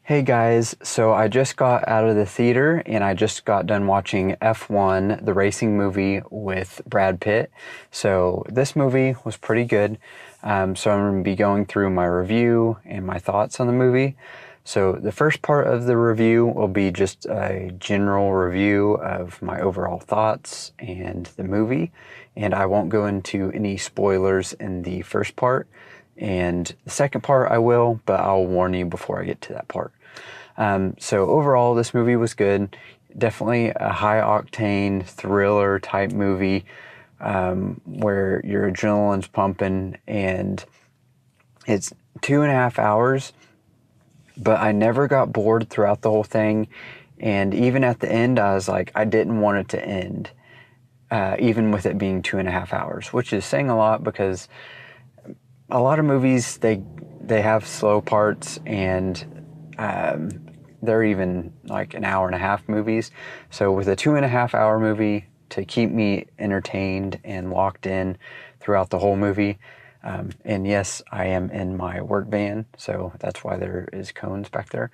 Hey guys, so I just got out of the theater and I just got done watching F1, the racing movie with Brad Pitt. So this movie was pretty good. So I'm going to be going through my review and my thoughts on the movie. So the first part of the review will be just a general review of my overall thoughts and the movie. And I won't go into any spoilers in the first part. And the second part I will, but I'll warn you before I get to that part. So overall, this movie was good. Definitely a high octane thriller type movie where your adrenaline's pumping, and it's 2.5 hours, but I never got bored throughout the whole thing. And even at the end, I was like, I didn't want it to end, even with it being 2.5 hours, which is saying a lot because a lot of movies they have slow parts, and they're even like an hour and a half movies. So with a 2.5 hour movie, to keep me entertained and locked in throughout the whole movie. And yes, I am in my work van, so that's why there is cones back there.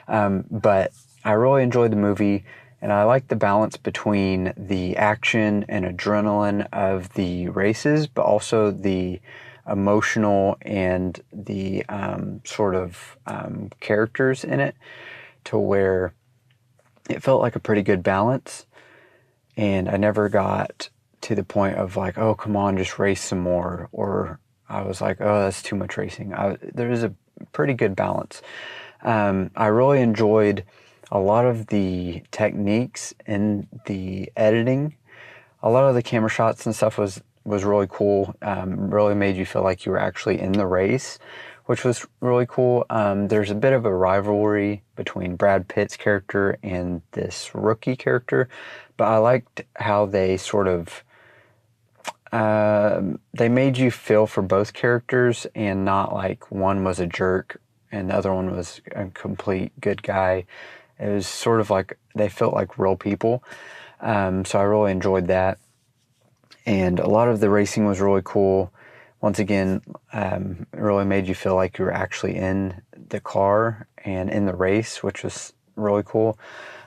But I really enjoyed the movie, and I like the balance between the action and adrenaline of the races, but also the emotional and the characters in it, to where it felt like a pretty good balance. And I never got to the point of like, oh, come on, just race some more. Or I was like, oh, that's too much racing. There is a pretty good balance. I really enjoyed a lot of the techniques in the editing. A lot of the camera shots and stuff was really cool. Really made you feel like you were actually in the race, which was really cool. There's a bit of a rivalry between Brad Pitt's character and this rookie character, but I liked how they they made you feel for both characters, and not like one was a jerk and the other one was a complete good guy. It was sort of like they felt like real people. So I really enjoyed that. And a lot of the racing was really cool. Once again, it really made you feel like you were actually in the car and in the race, which was really cool.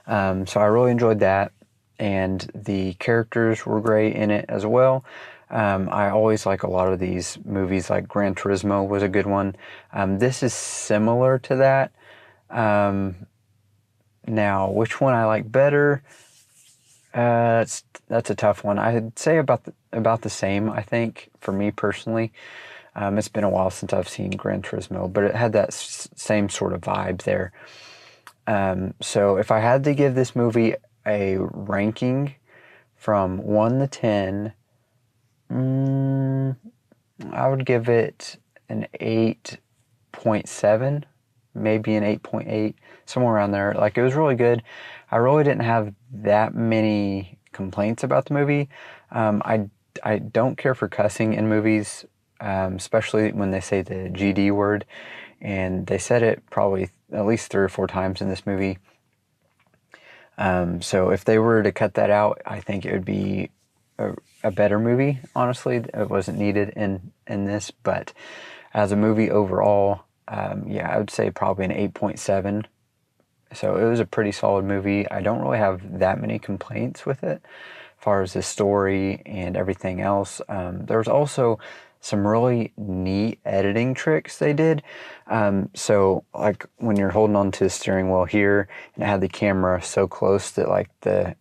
So I really enjoyed that. And the characters were great in it as well. I always like a lot of these movies, like Gran Turismo was a good one. This is similar to that. Now, which one I like better? That's a tough one. I'd say about the same, I think, for me personally. It's been a while since I've seen Gran Turismo, but it had that same sort of vibe there. So if I had to give this movie a ranking from 1 to 10, I would give it an 8.7, maybe an 8.8, somewhere around there. Like, it was really good. I really didn't have that many complaints about the movie. I don't care for cussing in movies, especially when they say the GD word, and they said it probably at least 3 or 4 times in this movie. So if they were to cut that out, I think it would be a better movie. Honestly, it wasn't needed in this, but as a movie overall, yeah, I would say probably an 8.7. So it was a pretty solid movie. I don't really have that many complaints with it as far as the story and everything else. There was also some really neat editing tricks they did. So like when you're holding on to the steering wheel here, and it had the camera so close that like the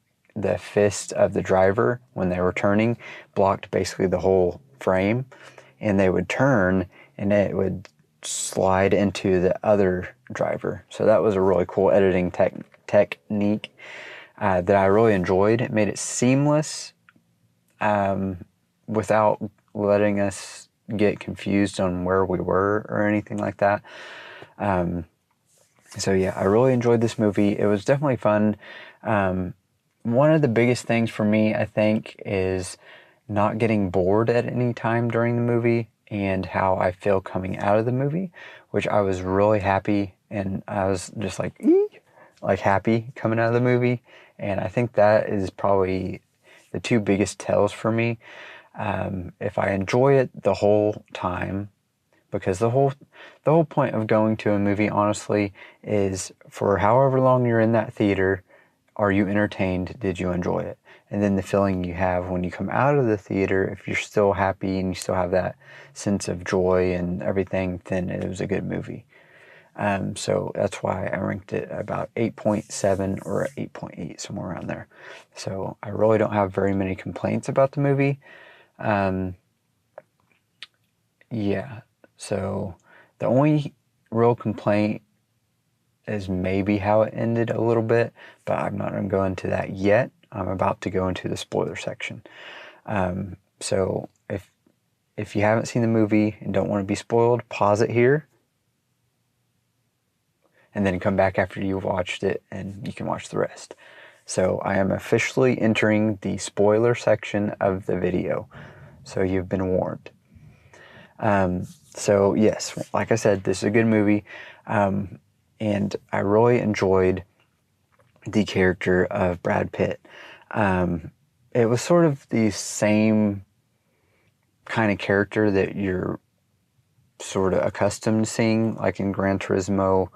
fist of the driver, when they were turning, blocked basically the whole frame, and they would turn and it would slide into the other driver. So that was a really cool editing technique that I really enjoyed. It made it seamless without letting us get confused on where we were or anything like that. So yeah, I really enjoyed this movie. It was definitely fun. One of the biggest things for me, I think, is not getting bored at any time during the movie, and how I feel coming out of the movie, which I was really happy, and I was just like, eek, like happy coming out of the movie. And I think that is probably the two biggest tells for me. If I enjoy it the whole time, because the whole point of going to a movie, honestly, is for however long you're in that theater, are you entertained? Did you enjoy it? And then the feeling you have when you come out of the theater, if you're still happy and you still have that sense of joy and everything, then it was a good movie. So that's why I ranked it about 8.7 or 8.8, somewhere around there. So I really don't have very many complaints about the movie. Yeah, so the only real complaint is maybe how it ended a little bit, but I'm not going to go into that yet. I'm about to go into the spoiler section. So if you haven't seen the movie and don't want to be spoiled, pause it here and then come back after you've watched it and you can watch the rest. So I am officially entering the spoiler section of the video. So you've been warned. So yes, like I said, this is a good movie. And I really enjoyed the character of Brad Pitt. It was sort of the same kind of character that you're sort of accustomed to seeing, like in Gran Turismo.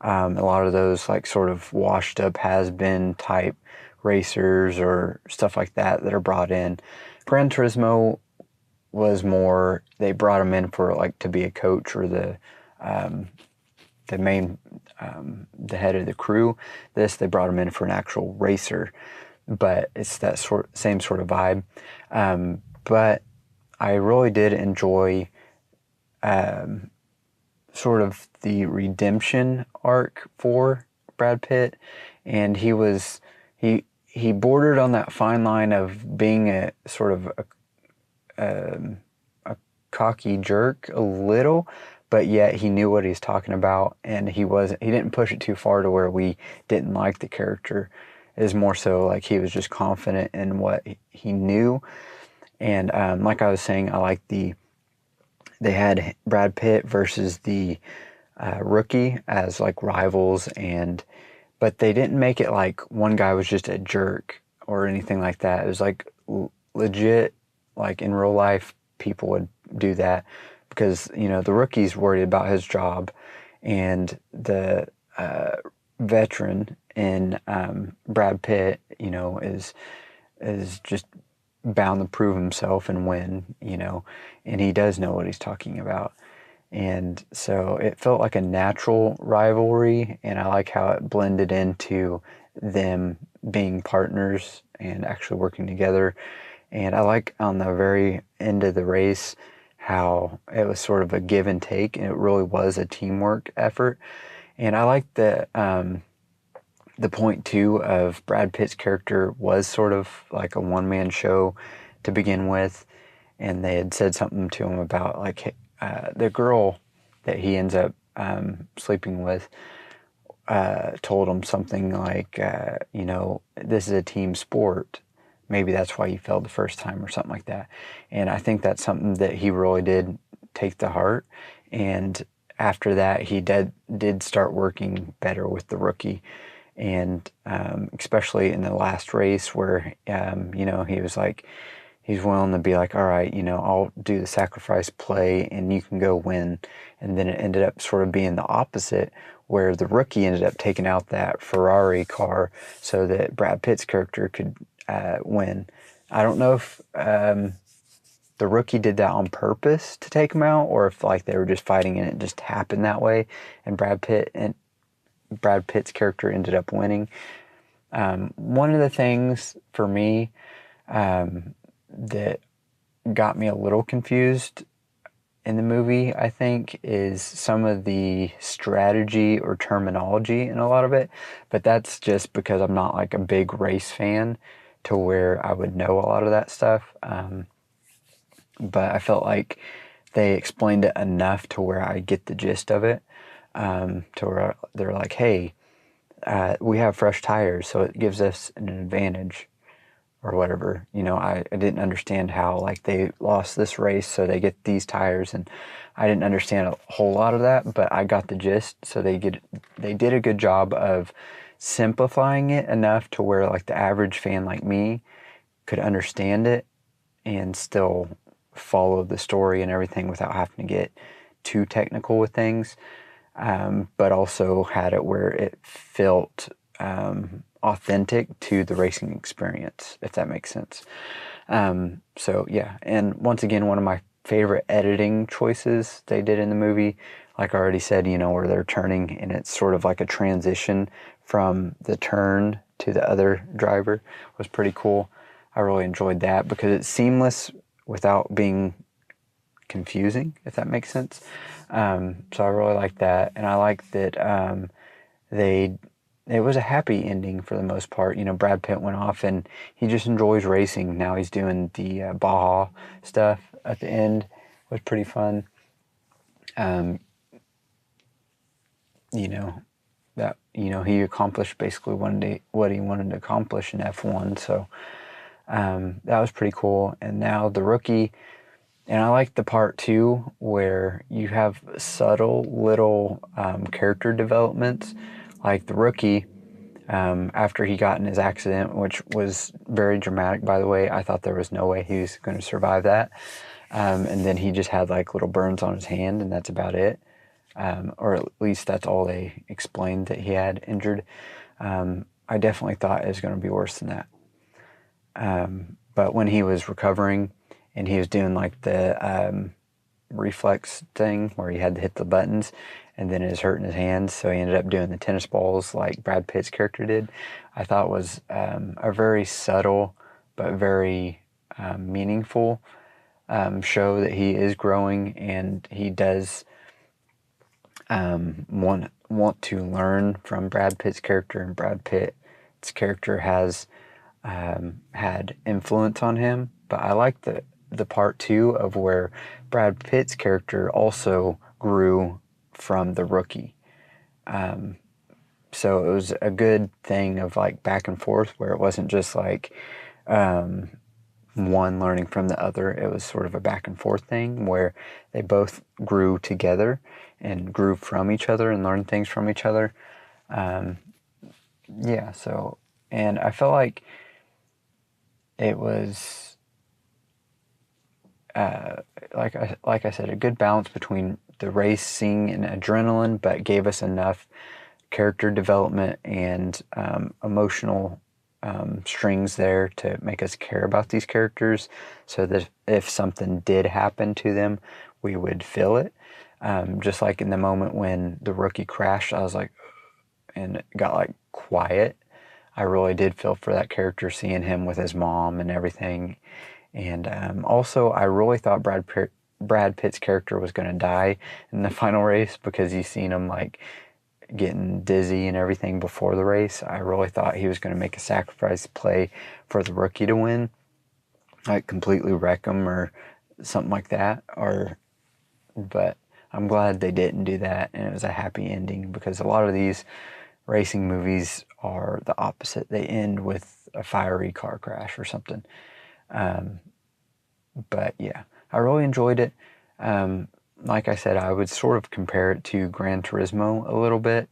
A lot of those like sort of washed up has-been type racers or stuff like that are brought in. Gran Turismo was more, they brought him in for like to be a coach or the main, the head of the crew. They brought him in for an actual racer, but it's that same sort of vibe. But I really did enjoy sort of the redemption arc for Brad Pitt, and he bordered on that fine line of being a sort of a cocky jerk a little, but yet he knew what he's talking about, and he didn't push it too far to where we didn't like the character. It was more so like he was just confident in what he knew. And like I was saying, I like they had Brad Pitt versus the rookie as like rivals, but they didn't make it like one guy was just a jerk or anything like that. It was like legit, like in real life, people would do that because, the rookie's worried about his job, and the veteran in Brad Pitt, is just bound to prove himself and win, and he does know what he's talking about. And so it felt like a natural rivalry, and I like how it blended into them being partners and actually working together. And I like on the very end of the race how it was sort of a give and take, and it really was a teamwork effort. And I like the point too of Brad Pitt's character was sort of like a one-man show to begin with, and they had said something to him about like the girl that he ends up sleeping with told him something like, this is a team sport. Maybe that's why he failed the first time or something like that. And I think that's something that he really did take to heart. And after that, he did start working better with the rookie. And especially in the last race where, he was like, he's willing to be like, all right, I'll do the sacrifice play and you can go win. And then it ended up sort of being the opposite, where the rookie ended up taking out that Ferrari car so that Brad Pitt's character could win. I don't know if the rookie did that on purpose to take him out, or if like they were just fighting and it just happened that way, and Brad Pitt's character ended up winning. One of the things for me that got me a little confused in the movie, I think, is some of the strategy or terminology in a lot of it. But that's just because I'm not like a big race fan to where I would know a lot of that stuff. But I felt like they explained it enough to where I get the gist of it. To where they're like, hey, we have fresh tires, so it gives us an advantage or whatever. I didn't understand how like they lost this race, so they get these tires, and I didn't understand a whole lot of that, but I got the gist. So they did a good job of simplifying it enough to where like the average fan like me could understand it and still follow the story and everything without having to get too technical with things, but also had it where it felt authentic to the racing experience, if that makes sense. So yeah, and once again, one of my favorite editing choices they did in the movie, like I already said, where they're turning and it's sort of like a transition from the turn to the other driver, was pretty cool. I really enjoyed that because it's seamless without being confusing, if that makes sense. So I really like that, and I like that it was a happy ending for the most part. Brad Pitt went off and he just enjoys racing. Now he's doing the Baja stuff at the end. It was pretty fun. He accomplished basically what he wanted to accomplish in F1. So that was pretty cool. And now the rookie, and I like the part too where you have subtle little character developments, like the rookie. After he got in his accident, which was very dramatic, by the way. I thought there was no way he was going to survive that. And then he just had like little burns on his hand, and that's about it. Or at least that's all they explained that he had injured. I definitely thought it was going to be worse than that. But when he was recovering and he was doing like the reflex thing where he had to hit the buttons, and then it was hurting his hands, so he ended up doing the tennis balls like Brad Pitt's character did, I thought was a very subtle but very meaningful show that he is growing, and he does want to learn from Brad Pitt's character, and Brad Pitt's character has had influence on him. But I like the part too of where Brad Pitt's character also grew from the rookie. So it was a good thing of like back and forth where it wasn't just like one learning from the other. It was sort of a back and forth thing where they both grew together and grew from each other and learned things from each other. And I felt like it was like I said, a good balance between the racing and adrenaline, but gave us enough character development and emotional strings there to make us care about these characters, so that if something did happen to them, we would feel it. Just like in the moment when the rookie crashed, I was like, and it got like quiet. I really did feel for that character, seeing him with his mom and everything. And also, I really thought Brad Pitt's character was going to die in the final race, because you seen him like getting dizzy and everything before the race. I really thought he was going to make a sacrifice play for the rookie to win, like completely wreck him or something like that. But I'm glad they didn't do that, and it was a happy ending, because a lot of these racing movies are the opposite. They end with a fiery car crash or something. But yeah, I really enjoyed it. Like I said, I would sort of compare it to Gran Turismo a little bit.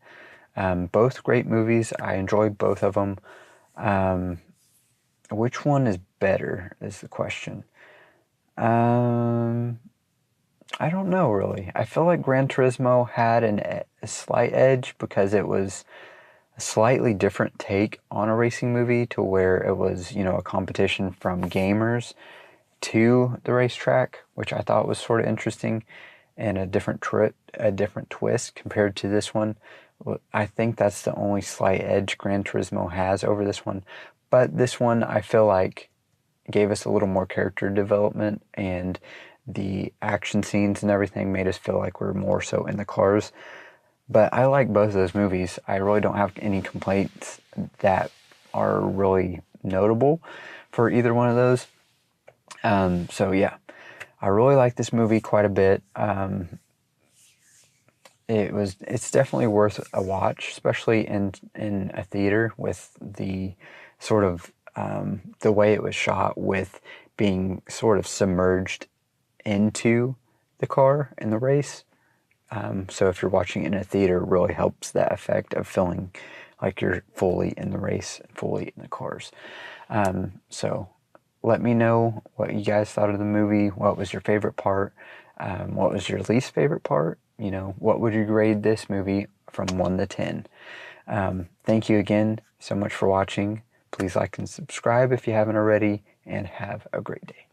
Both great movies. I enjoyed both of them. Which one is better is the question. I don't know, really. I feel like Gran Turismo had a slight edge because it was a slightly different take on a racing movie, to where it was, a competition from gamers to the racetrack, which I thought was sort of interesting, and a different twist compared to this one. I think that's the only slight edge Gran Turismo has over this one. But this one, I feel like, gave us a little more character development, and the action scenes and everything made us feel like we're more so in the cars. But I like both of those movies. I really don't have any complaints that are really notable for either one of those. So yeah, I really like this movie quite a bit. It's definitely worth a watch, especially in a theater, with the sort of the way it was shot, with being sort of submerged into the car in the race. So if you're watching it in a theater, it really helps that effect of feeling like you're fully in the race, fully in the cars. So let me know what you guys thought of the movie. What was your favorite part? What was your least favorite part? You know, what would you grade this movie from 1 to 10? Thank you again so much for watching. Please like and subscribe if you haven't already, and have a great day.